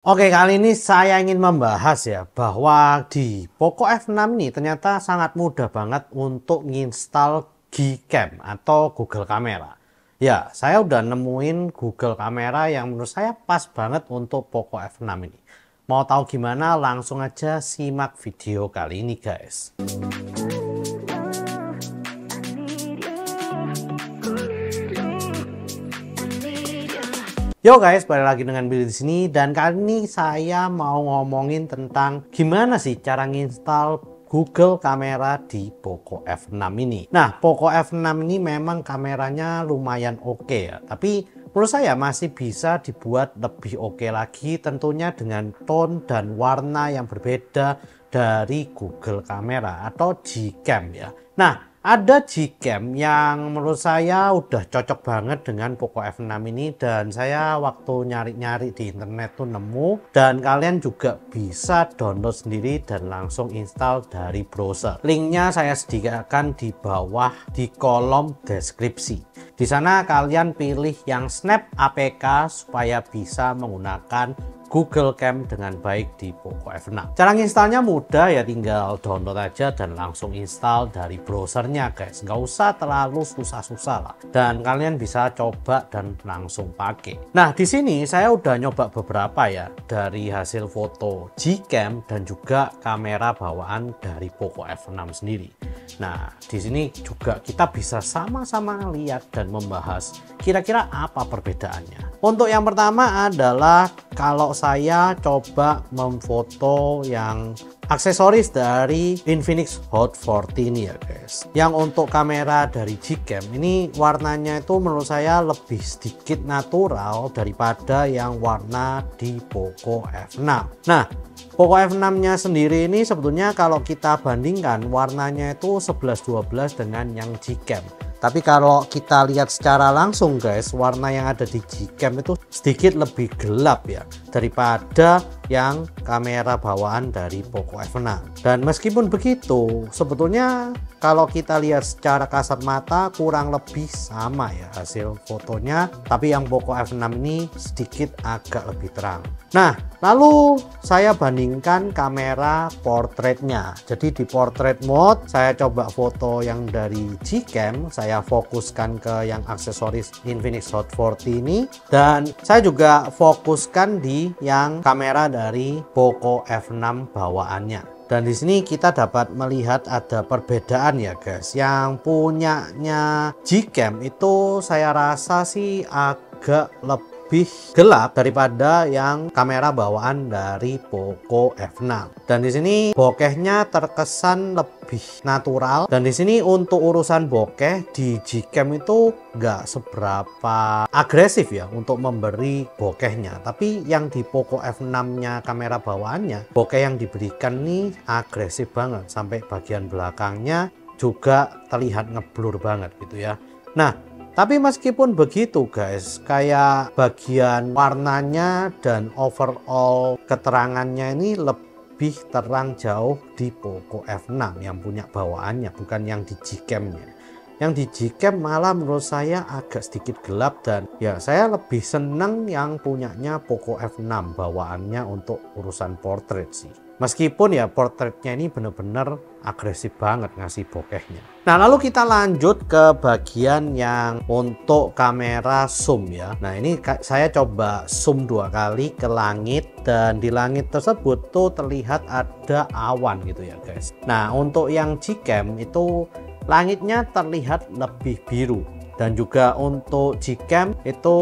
Oke, kali ini saya ingin membahas ya bahwa di Poco F6 ini ternyata sangat mudah banget untuk nginstal Gcam atau Google Kamera. Ya, saya udah nemuin Google Kamera yang menurut saya pas banget untuk Poco F6 ini. Mau tahu gimana? Langsung aja simak video kali ini, guys. Yo guys, balik lagi dengan Billy di sini, dan kali ini saya mau ngomongin tentang gimana sih cara nginstal Google Kamera di Poco F6 ini. Nah, Poco F6 ini memang kameranya lumayan oke ya, tapi menurut saya masih bisa dibuat lebih oke lagi, tentunya dengan tone dan warna yang berbeda dari Google Kamera atau Gcam ya. Nah, ada Gcam yang menurut saya udah cocok banget dengan Poco F6 ini, dan saya waktu nyari-nyari di internet tuh nemu, dan kalian juga bisa download sendiri dan langsung install dari browser. Linknya saya sediakan di bawah di kolom deskripsi. Di sana kalian pilih yang Snap APK supaya bisa menggunakan Google Cam dengan baik di Poco F6. Cara installnya mudah ya, tinggal download aja dan langsung install dari browsernya guys. Nggak usah terlalu susah-susah lah. Dan kalian bisa coba dan langsung pakai. Nah, di sini saya udah nyoba beberapa ya dari hasil foto Gcam dan juga kamera bawaan dari Poco F6 sendiri. Nah, di sini juga kita bisa sama-sama lihat dan membahas kira-kira apa perbedaannya. Untuk yang pertama adalah kalau saya coba memfoto yang aksesoris dari Infinix Hot 40 ini ya guys. Yang untuk kamera dari Gcam ini warnanya itu menurut saya lebih sedikit natural daripada yang warna di Poco F6. Nah, Poco F6 nya sendiri ini sebetulnya kalau kita bandingkan warnanya itu 11-12 dengan yang Gcam. Tapi kalau kita lihat secara langsung guys, warna yang ada di Gcam itu sedikit lebih gelap ya daripada yang kamera bawaan dari Poco F6. Dan meskipun begitu, sebetulnya kalau kita lihat secara kasat mata kurang lebih sama ya hasil fotonya, tapi yang Poco F6 ini sedikit agak lebih terang. Nah, lalu saya bandingkan kamera portraitnya. Jadi di portrait mode saya coba foto yang dari Gcam, saya fokuskan ke yang aksesoris Infinix Hot 40 ini, dan saya juga fokuskan di yang kamera dari Poco F6 bawaannya. Dan di sini kita dapat melihat ada perbedaan ya guys. Yang punyanya Gcam itu saya rasa sih agak lebih gelap daripada yang kamera bawaan dari Poco F6. Dan di sini bokehnya terkesan lebih natural. Dan di sini untuk urusan bokeh di Gcam itu nggak seberapa agresif ya untuk memberi bokehnya. Tapi yang di Poco F6-nya kamera bawaannya, bokeh yang diberikan nih agresif banget. Sampai bagian belakangnya juga terlihat ngeblur banget gitu ya. Nah, tapi meskipun begitu guys, kayak bagian warnanya dan overall keterangannya ini lebih terang jauh di Poco F6 yang punya bawaannya, bukan yang di Gcam-nya. Yang di Gcam malah menurut saya agak sedikit gelap, dan ya saya lebih seneng yang punyanya Poco F6 bawaannya untuk urusan portrait sih. Meskipun ya portraitnya ini bener-bener agresif banget ngasih bokehnya. Nah, lalu kita lanjut ke bagian yang untuk kamera zoom ya. Nah, ini saya coba zoom 2 kali ke langit, dan di langit tersebut tuh terlihat ada awan gitu ya guys. Nah, untuk yang Gcam itu langitnya terlihat lebih biru, dan juga untuk Gcam itu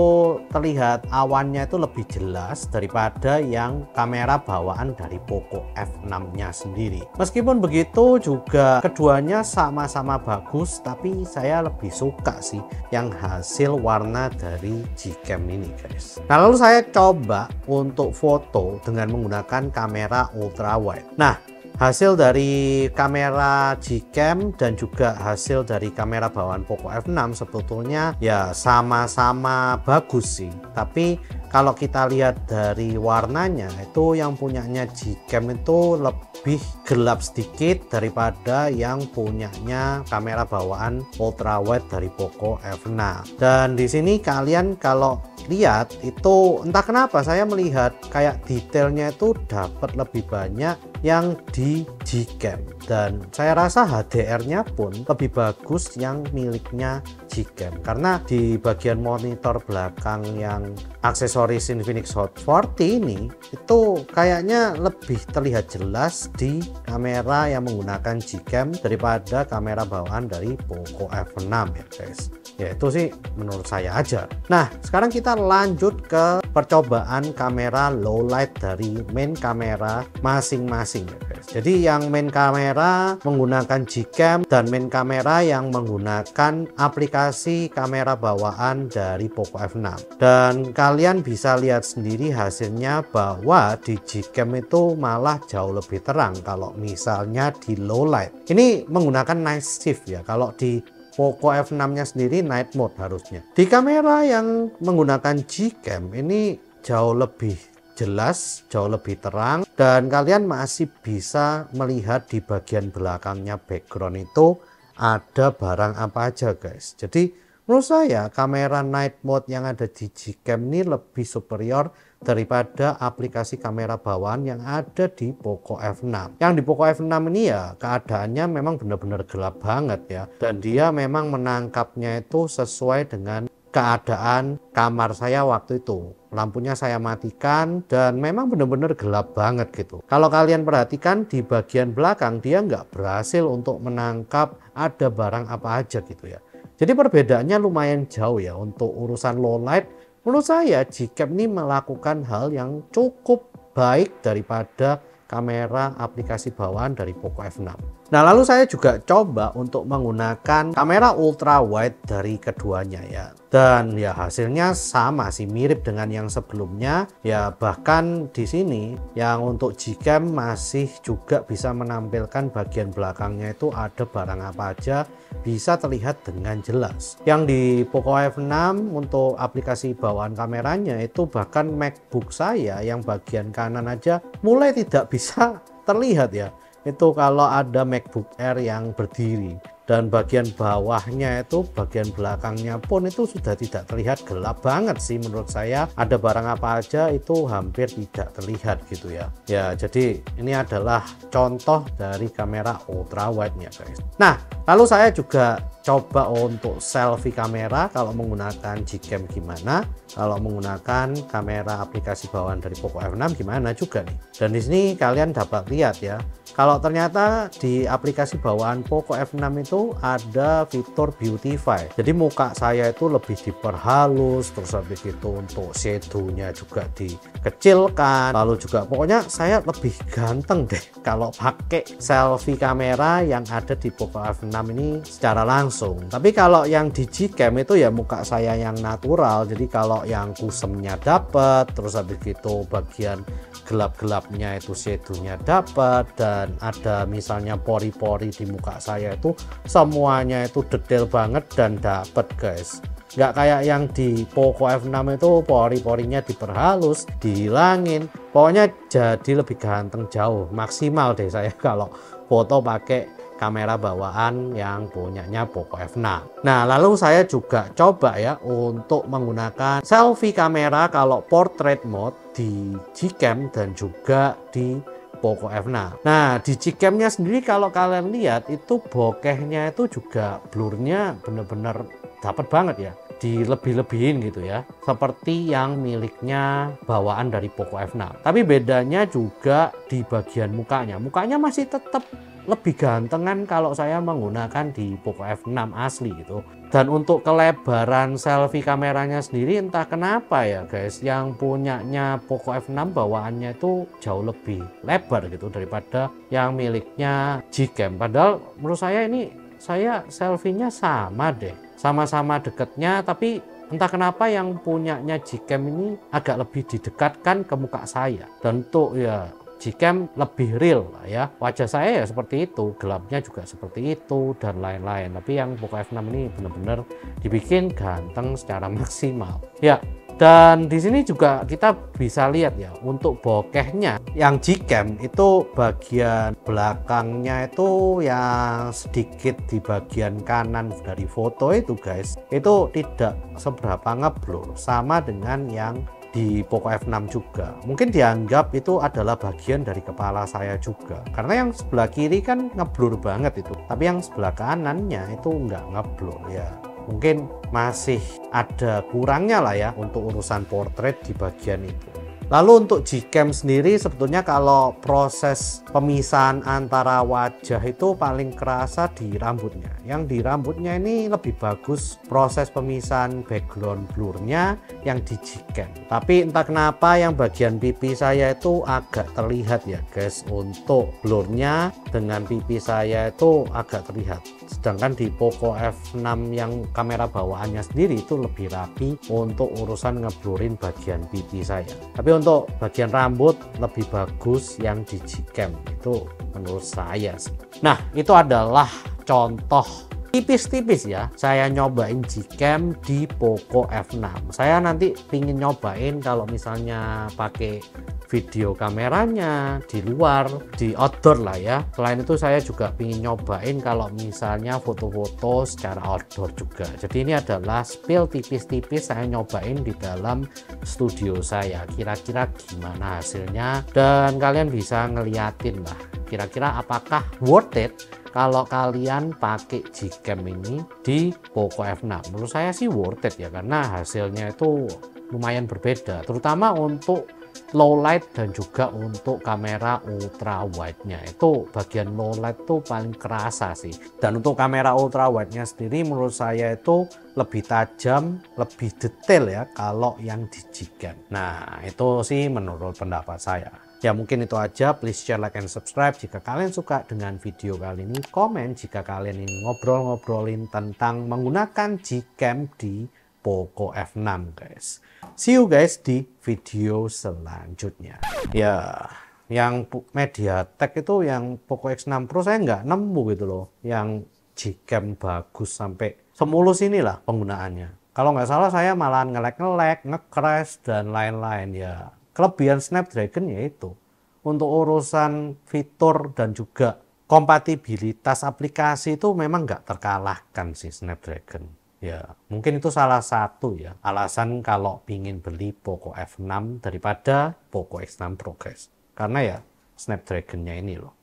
terlihat awannya itu lebih jelas daripada yang kamera bawaan dari Poco F6 nya sendiri. Meskipun begitu juga keduanya sama-sama bagus, tapi saya lebih suka sih yang hasil warna dari Gcam ini guys. Nah, lalu saya coba untuk foto dengan menggunakan kamera ultra wide. Nah, hasil dari kamera Gcam dan juga hasil dari kamera bawaan Poco F6 sebetulnya ya sama-sama bagus sih. Tapi kalau kita lihat dari warnanya itu yang punyanya Gcam itu lebih gelap sedikit daripada yang punyanya kamera bawaan ultrawide dari Poco F6. Dan di sini kalian kalau lihat itu entah kenapa saya melihat kayak detailnya itu dapat lebih banyak yang di Gcam, dan saya rasa HDR-nya pun lebih bagus yang miliknya Gcam, karena di bagian monitor belakang yang aksesoris Infinix Hot 40 ini itu kayaknya lebih terlihat jelas di kamera yang menggunakan Gcam daripada kamera bawaan dari Poco F6 ya guys. Ya itu sih menurut saya aja. Nah sekarang kita lanjut ke percobaan kamera low light dari main kamera masing-masing ya guys. Jadi yang main kamera menggunakan Gcam dan main kamera yang menggunakan aplikasi kamera bawaan dari Poco F6. Dan kalian bisa lihat sendiri hasilnya bahwa di Gcam itu malah jauh lebih terang kalau misalnya di low light. Ini menggunakan night shift ya. Kalau di Poco F6 nya sendiri night mode harusnya. Di kamera yang menggunakan Gcam ini jauh lebih jelas, jauh lebih terang, dan kalian masih bisa melihat di bagian belakangnya background itu ada barang apa aja guys. Jadi menurut saya kamera night mode yang ada di Gcam ini lebih superior daripada aplikasi kamera bawaan yang ada di Poco F6. Yang di Poco F6 ini ya keadaannya memang benar-benar gelap banget ya, dan dia memang menangkapnya itu sesuai dengan keadaan kamar saya waktu itu. Lampunya saya matikan dan memang benar-benar gelap banget gitu. Kalau kalian perhatikan di bagian belakang dia nggak berhasil untuk menangkap ada barang apa aja gitu ya. Jadi perbedaannya lumayan jauh ya. Untuk urusan low light menurut saya Gcam ini melakukan hal yang cukup baik daripada kamera aplikasi bawaan dari Poco F6. Nah lalu saya juga coba untuk menggunakan kamera ultra wide dari keduanya ya, dan ya hasilnya sama sih, mirip dengan yang sebelumnya ya. Bahkan di sini yang untuk Gcam masih juga bisa menampilkan bagian belakangnya itu ada barang apa aja, bisa terlihat dengan jelas. Yang di Poco F6 untuk aplikasi bawaan kameranya itu bahkan MacBook saya yang bagian kanan aja mulai tidak bisa terlihat ya. Itu kalau ada MacBook Air yang berdiri, dan bagian bawahnya itu bagian belakangnya pun itu sudah tidak terlihat, gelap banget sih menurut saya. Ada barang apa aja itu hampir tidak terlihat gitu ya. Ya jadi ini adalah contoh dari kamera ultra wide nya guys. Nah lalu saya juga coba untuk selfie kamera kalau menggunakan Gcam gimana, kalau menggunakan kamera aplikasi bawaan dari Poco F6 gimana juga nih. Dan di sini kalian dapat lihat ya, kalau ternyata di aplikasi bawaan Poco F6 itu ada fitur beautify. Jadi muka saya itu lebih diperhalus, terus habis itu untuk shadow-nya juga dikecilkan. Lalu juga pokoknya saya lebih ganteng deh kalau pakai selfie kamera yang ada di Poco F6 ini secara langsung. Tapi kalau yang di Gcam itu ya muka saya yang natural. Jadi kalau yang kusemnya dapat, terus habis itu bagian gelap-gelapnya itu shadow-nya dapat, dan ada misalnya pori-pori di muka saya itu semuanya itu detail banget dan dapat guys. Nggak kayak yang di Poco F6 itu pori-porinya diperhalus, dihilangin, pokoknya jadi lebih ganteng jauh. Maksimal deh saya kalau foto pakai kamera bawaan yang punyanya Poco F6. Nah lalu saya juga coba ya untuk menggunakan selfie kamera kalau portrait mode di Gcam dan juga di Poco F6. Nah di Gcam-nya sendiri kalau kalian lihat itu bokehnya itu juga blurnya bener-bener dapat banget ya, dilebih-lebihin gitu ya, seperti yang miliknya bawaan dari Poco F6. Tapi bedanya juga di bagian mukanya masih tetap lebih gantengan kalau saya menggunakan di Poco F6 asli gitu. Dan untuk kelebaran selfie kameranya sendiri entah kenapa ya guys, yang punyanya Poco F6 bawaannya itu jauh lebih lebar gitu daripada yang miliknya Gcam. Padahal menurut saya ini saya selfie-nya sama deh, sama-sama deketnya, tapi entah kenapa yang punyanya Gcam ini agak lebih didekatkan ke muka saya. Dan untuk ya Gcam lebih real lah ya, wajah saya ya seperti itu, gelapnya juga seperti itu dan lain-lain. Tapi yang Poco F6 ini benar-benar dibikin ganteng secara maksimal ya. Dan di sini juga kita bisa lihat ya, untuk bokehnya yang Gcam itu bagian belakangnya itu yang sedikit di bagian kanan dari foto itu guys, itu tidak seberapa ngeblur sama dengan yang di Poco F6 juga. Mungkin dianggap itu adalah bagian dari kepala saya juga, karena yang sebelah kiri kan ngeblur banget itu, tapi yang sebelah kanannya itu nggak ngeblur ya. Mungkin masih ada kurangnya lah ya untuk urusan portrait di bagian itu. Lalu untuk Gcam sendiri sebetulnya kalau proses pemisahan antara wajah itu paling kerasa di rambutnya. Yang di rambutnya ini lebih bagus proses pemisahan background blurnya yang di Gcam. Tapi entah kenapa yang bagian pipi saya itu agak terlihat ya guys, untuk blurnya dengan pipi saya itu agak terlihat. Sedangkan di Poco F6 yang kamera bawaannya sendiri itu lebih rapi untuk urusan ngeblurin bagian pipi saya. Tapi untuk bagian rambut lebih bagus yang di Gcam, itu menurut saya sih. Nah, itu adalah contoh tipis-tipis ya saya nyobain Gcam di Poco F6. Saya nanti pingin nyobain kalau misalnya pakai video kameranya di luar, di outdoor lah ya. Selain itu saya juga pingin nyobain kalau misalnya foto-foto secara outdoor juga. Jadi ini adalah spill tipis-tipis saya nyobain di dalam studio saya, kira-kira gimana hasilnya, dan kalian bisa ngeliatin lah kira-kira apakah worth it kalau kalian pakai Gcam ini di Poco F6. Menurut saya sih worth it ya, karena hasilnya itu lumayan berbeda, terutama untuk low light dan juga untuk kamera ultra wide nya. Itu bagian low light tuh paling kerasa sih. Dan untuk kamera ultra wide nya sendiri menurut saya itu lebih tajam, lebih detail ya kalau yang di Gcam. Nah, itu sih menurut pendapat saya. Ya mungkin itu aja, please share, like, and subscribe jika kalian suka dengan video kali ini. Komen jika kalian ingin ngobrol-ngobrolin tentang menggunakan Gcam di Poco F6 guys. See you guys di video selanjutnya. Ya, yang MediaTek itu yang Poco X6 Pro saya nggak nemu gitu loh, yang Gcam bagus sampai semulus inilah penggunaannya. Kalau nggak salah saya malah nge-lag, nge-crash, dan lain-lain ya. Kelebihan Snapdragon yaitu untuk urusan fitur dan juga kompatibilitas aplikasi itu memang nggak terkalahkan sih Snapdragon. Ya, mungkin itu salah satu ya alasan kalau pingin beli Poco F6 daripada Poco X6 Pro guys. Karena ya Snapdragon-nya ini loh.